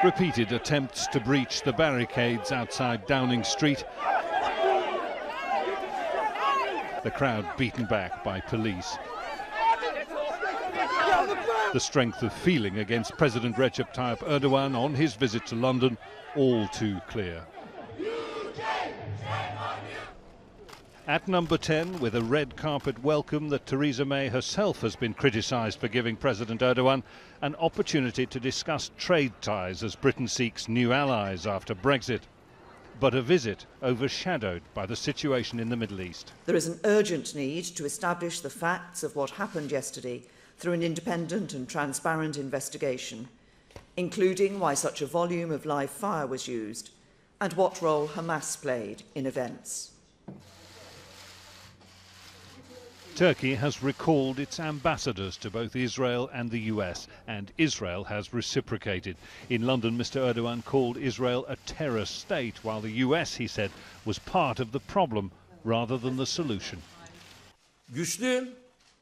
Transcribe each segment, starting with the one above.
Repeated attempts to breach the barricades outside Downing Street. The crowd beaten back by police. The strength of feeling against President Recep Tayyip Erdogan on his visit to London all too clear. At number 10, with a red carpet welcome that Theresa May herself has been criticised for giving President Erdogan, an opportunity to discuss trade ties as Britain seeks new allies after Brexit. But a visit overshadowed by the situation in the Middle East. There is an urgent need to establish the facts of what happened yesterday through an independent and transparent investigation, including why such a volume of live fire was used and what role Hamas played in events. Turkey has recalled its ambassadors to both Israel and the US, and Israel has reciprocated. In London, Mr. Erdogan called Israel a terror state, while the US, he said, was part of the problem rather than the solution. Güçlüyüm,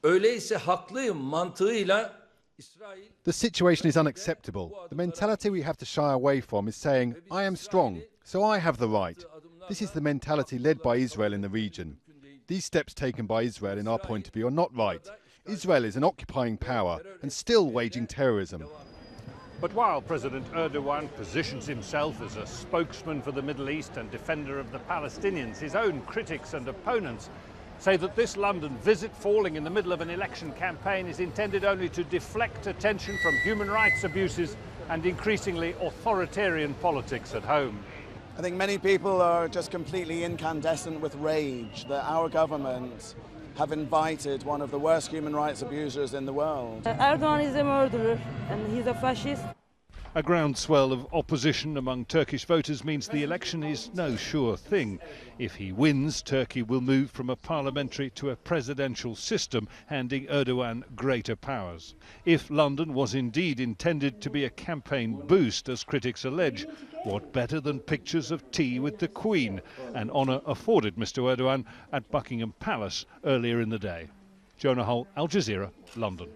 öyleyse haklıyım mantığıyla İsrail. The situation is unacceptable. The mentality we have to shy away from is saying, I am strong, so I have the right. This is the mentality led by Israel in the region. These steps taken by Israel, in our point of view, are not right. Israel is an occupying power and still waging terrorism. But while President Erdogan positions himself as a spokesman for the Middle East and defender of the Palestinians, his own critics and opponents say that this London visit, falling in the middle of an election campaign, is intended only to deflect attention from human rights abuses and increasingly authoritarian politics at home. I think many people are just completely incandescent with rage that our government have invited one of the worst human rights abusers in the world. Erdogan is a murderer and he's a fascist. A groundswell of opposition among Turkish voters means the election is no sure thing. If he wins, Turkey will move from a parliamentary to a presidential system, handing Erdogan greater powers. If London was indeed intended to be a campaign boost, as critics allege, what better than pictures of tea with the Queen, an honour afforded Mr. Erdogan at Buckingham Palace earlier in the day. Jonah, Al Jazeera, London.